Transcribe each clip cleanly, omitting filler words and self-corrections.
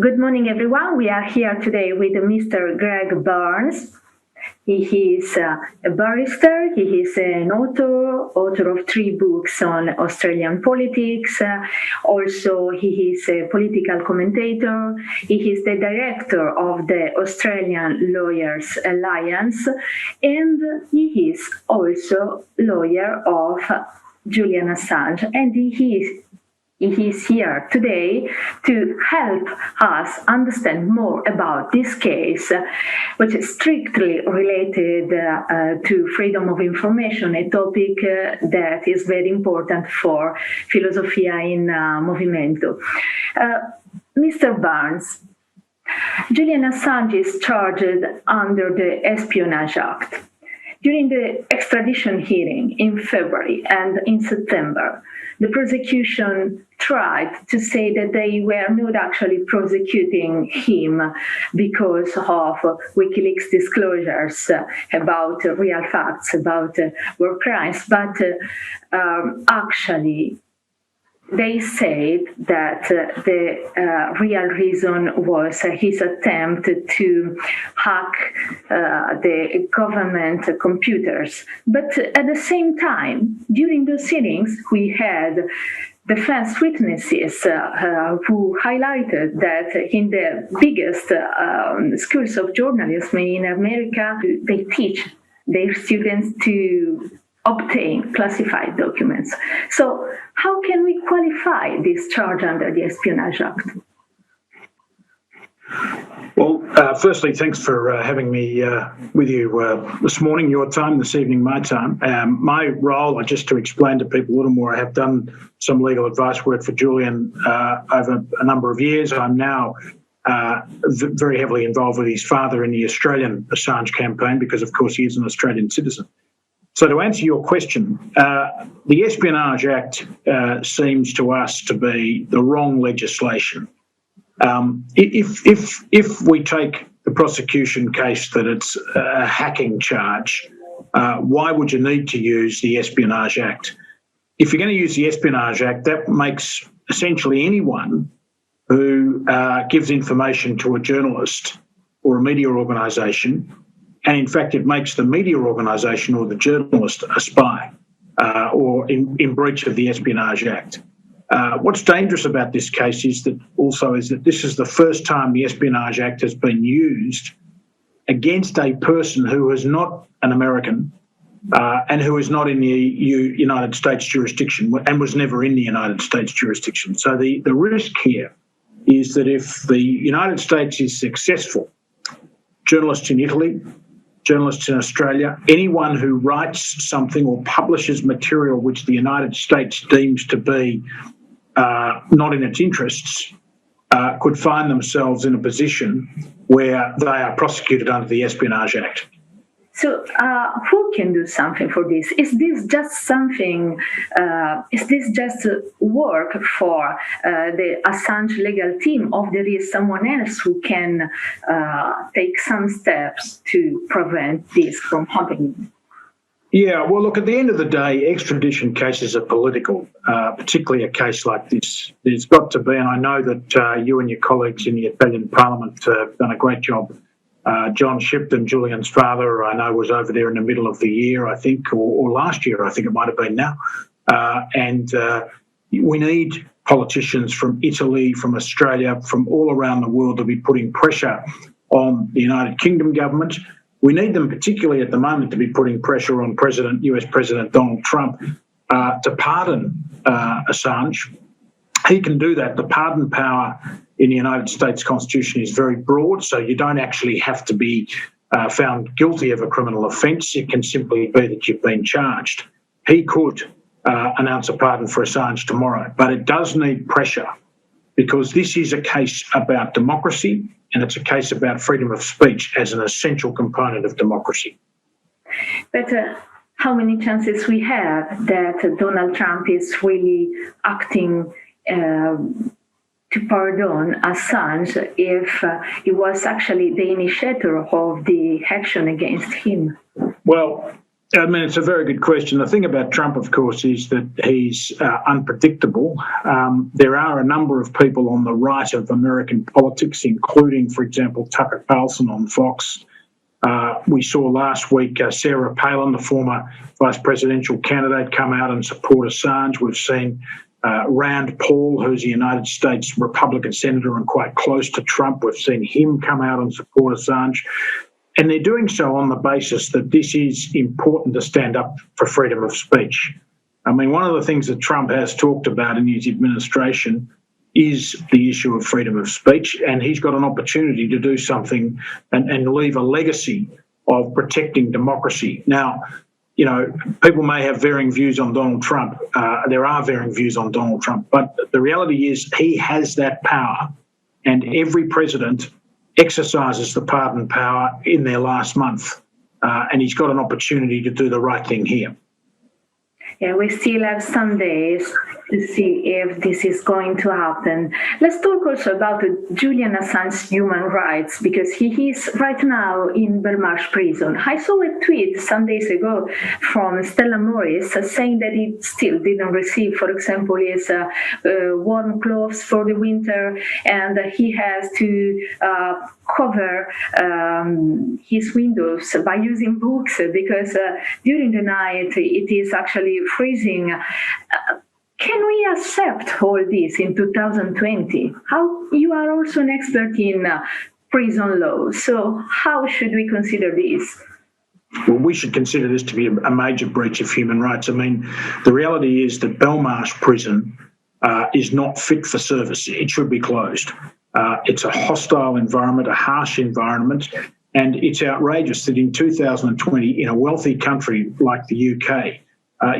Good morning, everyone. We are here today with Mr. Greg Barnes. He is a barrister, he is an author of 3 books on Australian politics. Also, he is a political commentator. He is the director of the Australian Lawyers Alliance, and he is also lawyer of Julian Assange, and he is here today to help us understand more about this case, which is strictly related to freedom of information, a topic that is very important for Filosofia in Movimento. Mr. Barnes, Julian Assange is charged under the Espionage Act. During the extradition hearing in February and in September, the prosecution tried to say that they were not actually prosecuting him because of WikiLeaks disclosures about real facts, about war crimes, but actually they said that the real reason was his attempt to hack the government computers. But at the same time, during those hearings, we had defense witnesses who highlighted that in the biggest schools of journalism in America, they teach their students to obtain classified documents. So how can we qualify this charge under the Espionage Act? Well, firstly, thanks for having me with you this morning, your time, this evening, my time. My role, just to explain to people a little more, I have done some legal advice work for Julian over a number of years. I'm now very heavily involved with his father in the Australian Assange campaign because, of course, he is an Australian citizen. So to answer your question, the Espionage Act seems to us to be the wrong legislation. If we take the prosecution case that it's a hacking charge, why would you need to use the Espionage Act? If you're going to use the Espionage Act, that makes essentially anyone who gives information to a journalist or a media organisation, and in fact it makes the media organisation or the journalist a spy or in breach of the Espionage Act. What's dangerous about this case is that this is the first time the Espionage Act has been used against a person who is not an American and who is not in the United States jurisdiction and was never in the United States jurisdiction. So the risk here is that if the United States is successful, journalists in Italy, journalists in Australia, anyone who writes something or publishes material which the United States deems to be not in its interests, could find themselves in a position where they are prosecuted under the Espionage Act. So who can do something for this? Is this just work for the Assange legal team, or there is someone else who can take some steps to prevent this from happening? Yeah, well, look, at the end of the day, extradition cases are political, particularly a case like this. There's got to be, and I know that you and your colleagues in the Italian Parliament have done a great job. John Shipton, Julian's father, I know was over there in the middle of the year, I think, or last year, I think it might have been now. And we need politicians from Italy, from Australia, from all around the world to be putting pressure on the United Kingdom government. We need them particularly at the moment to be putting pressure on US President Donald Trump to pardon Assange. He can do that. The pardon power in the United States Constitution is very broad, so you don't actually have to be found guilty of a criminal offence. It can simply be that you've been charged. He could announce a pardon for Assange tomorrow, but it does need pressure because this is a case about democracy and it's a case about freedom of speech as an essential component of democracy. But how many chances we have that Donald Trump is really acting to pardon Assange if he was actually the initiator of the action against him? Well, I mean, it's a very good question. The thing about Trump, of course, is that he's unpredictable. There are a number of people on the right of American politics, including, for example, Tucker Carlson on Fox. We saw last week Sarah Palin, the former vice presidential candidate, come out and support Assange. We've seen Rand Paul, who's a United States Republican senator and quite close to Trump. We've seen him come out and support Assange. And they're doing so on the basis that this is important to stand up for freedom of speech. I mean, one of the things that Trump has talked about in his administration is the issue of freedom of speech, and he's got an opportunity to do something and leave a legacy of protecting democracy. Now, you know, people may have varying views on Donald Trump. There are varying views on Donald Trump, but the reality is he has that power, and every president exercises the pardon power in their last month, and he's got an opportunity to do the right thing here. Yeah, we still have some days to see if this is going to happen. Let's talk also about Julian Assange's human rights, because he is right now in Belmarsh prison. I saw a tweet some days ago from Stella Morris saying that he still didn't receive, for example, his warm clothes for the winter, and he has to cover his windows by using books because during the night it is actually freezing. Can we accept all this in 2020? How you are also an expert in prison law, so how should we consider this? Well, we should consider this to be a major breach of human rights. I mean, the reality is that Belmarsh prison is not fit for service. It should be closed. It's a hostile environment, a harsh environment, and it's outrageous that in 2020, in a wealthy country like the UK,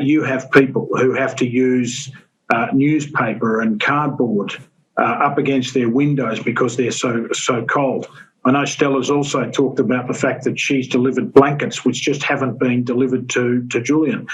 you have people who have to use newspaper and cardboard up against their windows because they're so cold. I know Stella's also talked about the fact that she's delivered blankets which just haven't been delivered to Julian.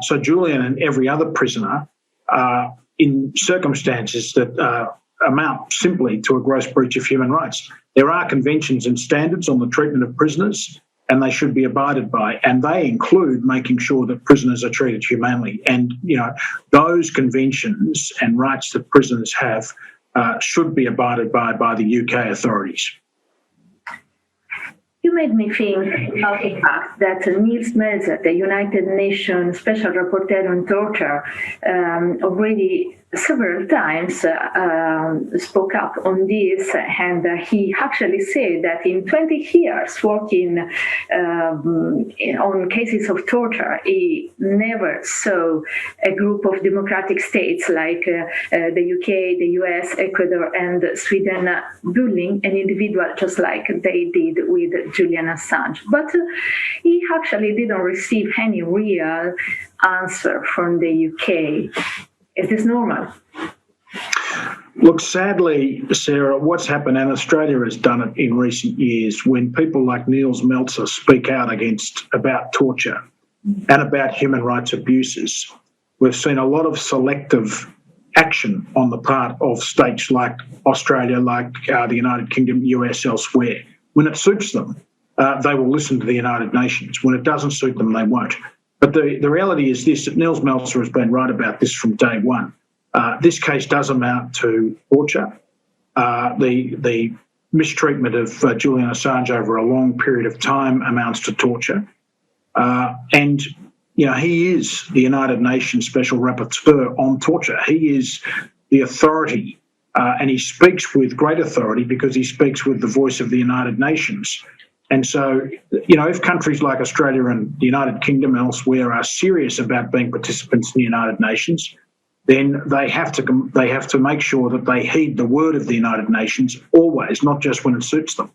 So Julian and every other prisoner are in circumstances that amount simply to a gross breach of human rights. There are conventions and standards on the treatment of prisoners, and they should be abided by, and they include making sure that prisoners are treated humanely. And, you know, those conventions and rights that prisoners have should be abided by the UK authorities. You made me think about the fact that Niels Melzer, the United Nations Special Rapporteur on Torture, already several times spoke up on this, and he actually said that in 20 years working on cases of torture, he never saw a group of democratic states like the UK, the US, Ecuador, and Sweden bullying an individual just like they did with Julian Assange. But he actually didn't receive any real answer from the UK. Is this normal? Look, sadly, Sarah, what's happened, and Australia has done it in recent years, when people like Niels Melzer speak out about torture and about human rights abuses, we've seen a lot of selective action on the part of states like Australia, like the United Kingdom, US, elsewhere. When it suits them, they will listen to the United Nations. When it doesn't suit them, they won't. But the reality is this, that Niels Melzer has been right about this from day one. This case does amount to torture. The mistreatment of Julian Assange over a long period of time amounts to torture. And, you know, he is the United Nations Special Rapporteur on torture. He is the authority, and he speaks with great authority because he speaks with the voice of the United Nations. And so, you know, if countries like Australia and the United Kingdom and elsewhere are serious about being participants in the United Nations, then they have to make sure that they heed the word of the United Nations always, not just when it suits them.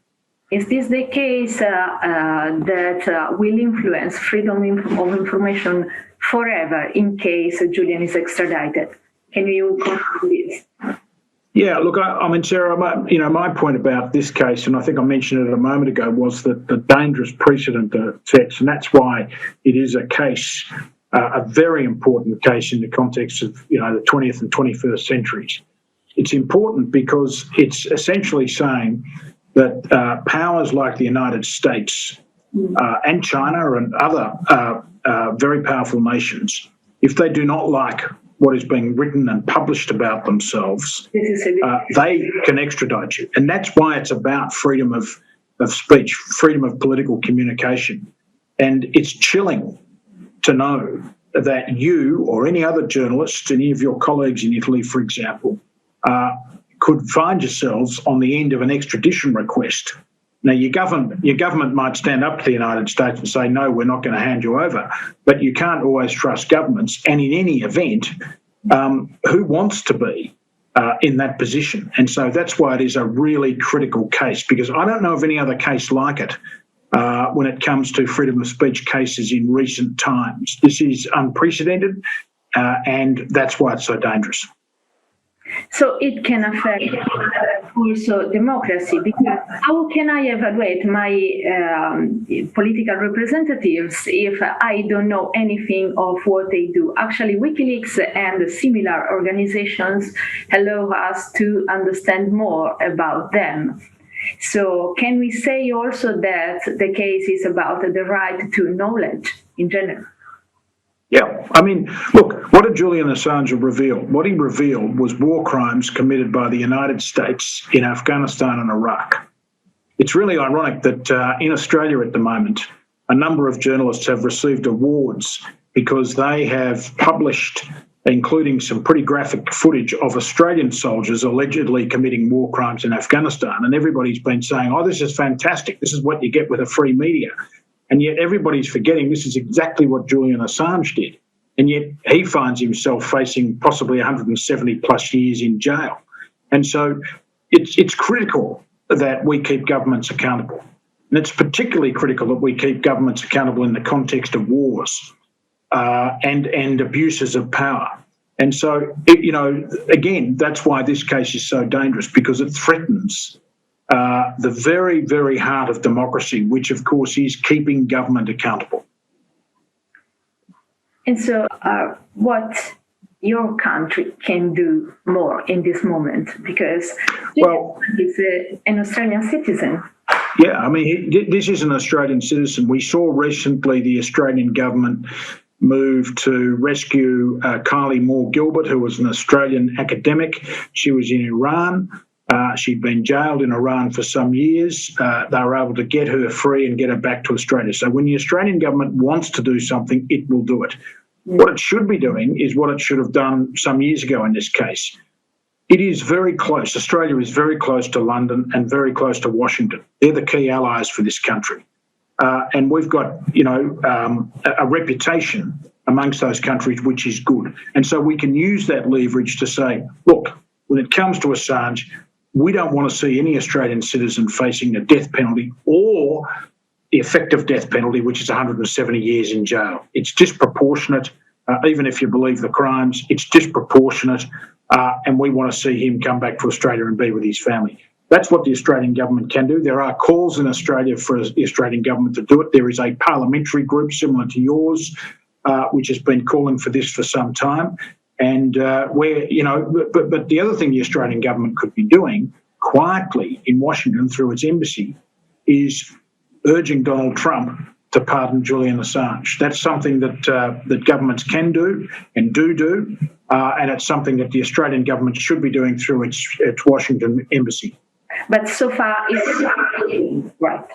Is this the case that will influence freedom of information forever in case Julian is extradited? Can you confirm this? Yeah, look, I mean, Sarah, my point about this case, and I think I mentioned it a moment ago, was that the dangerous precedent that it sets, and that's why it is a case, a very important case in the context of, you know, the 20th and 21st centuries. It's important because it's essentially saying that powers like the United States and China and other very powerful nations, if they do not like what is being written and published about themselves, they can extradite you. And that's why it's about freedom of speech, freedom of political communication. And it's chilling to know that you or any other journalist, any of your colleagues in Italy, for example, could find yourselves on the end of an extradition request. Now, your government might stand up to the United States and say, no, we're not going to hand you over. But you can't always trust governments. And in any event, who wants to be in that position? And so that's why it is a really critical case, because I don't know of any other case like it when it comes to freedom of speech cases in recent times. This is unprecedented, and that's why it's so dangerous. So it can affect also democracy, because how can I evaluate my political representatives if I don't know anything of what they do? Actually, WikiLeaks and similar organizations allow us to understand more about them. So can we say also that the case is about the right to knowledge in general? Yeah, I mean, look, what did Julian Assange reveal? What he revealed was war crimes committed by the United States in Afghanistan and Iraq. It's really ironic that in Australia at the moment, a number of journalists have received awards because they have published, including some pretty graphic footage of Australian soldiers allegedly committing war crimes in Afghanistan. And everybody's been saying, oh, this is fantastic. This is what you get with a free media. And yet everybody's forgetting this is exactly what Julian Assange did. And yet he finds himself facing possibly 170 plus years in jail. And so it's critical that we keep governments accountable. And it's particularly critical that we keep governments accountable in the context of wars and abuses of power. And so, again, that's why this case is so dangerous, because it threatens the very, very heart of democracy, which, of course, is keeping government accountable. And so what your country can do more in this moment, because he's an Australian citizen. Yeah, I mean, this is an Australian citizen. We saw recently the Australian government move to rescue Kylie Moore-Gilbert, who was an Australian academic. She was in Iran. She'd been jailed in Iran for some years. They were able to get her free and get her back to Australia. So when the Australian government wants to do something, it will do it. What it should be doing is what it should have done some years ago in this case. It is very close. Australia is very close to London and very close to Washington. They're the key allies for this country. And we've got, a reputation amongst those countries which is good. And so we can use that leverage to say, look, when it comes to Assange, we don't want to see any Australian citizen facing a death penalty or the effective death penalty, which is 170 years in jail. It's disproportionate, even if you believe the crimes, it's disproportionate, and we want to see him come back to Australia and be with his family. That's what the Australian government can do. There are calls in Australia for the Australian government to do it. There is a parliamentary group similar to yours, which has been calling for this for some time. And but the other thing the Australian government could be doing quietly in Washington through its embassy is urging Donald Trump to pardon Julian Assange. That's something that governments can do and do, and it's something that the Australian government should be doing through its Washington embassy. But so far, it's right.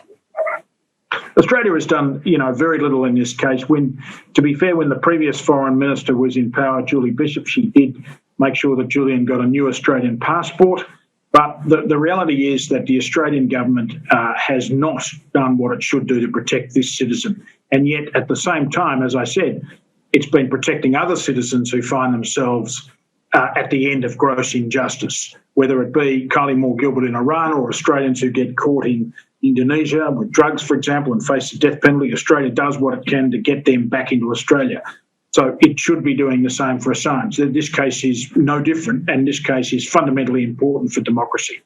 Australia has done, very little in this case. To be fair, when the previous foreign minister was in power, Julie Bishop, she did make sure that Julian got a new Australian passport. But the reality is that the Australian government has not done what it should do to protect this citizen. And yet, at the same time, as I said, it's been protecting other citizens who find themselves at the end of gross injustice, whether it be Kylie Moore-Gilbert in Iran or Australians who get caught in Indonesia with drugs, for example, and face the death penalty. Australia does what it can to get them back into Australia. So it should be doing the same for Assange. This case is no different, and this case is fundamentally important for democracy.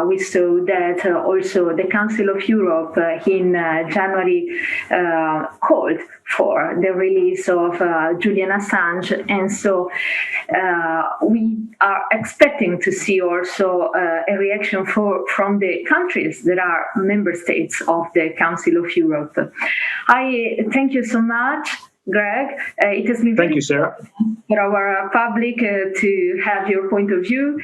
We saw that also the Council of Europe in January called for the release of Julian Assange, and so we are expecting to see also a reaction from the countries that are member states of the Council of Europe. I thank you so much, Greg. It has been Thank you, Sarah. For our public to have your point of view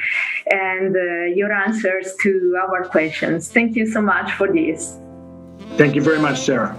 and your answers to our questions. Thank you so much for this. Thank you very much, Sarah.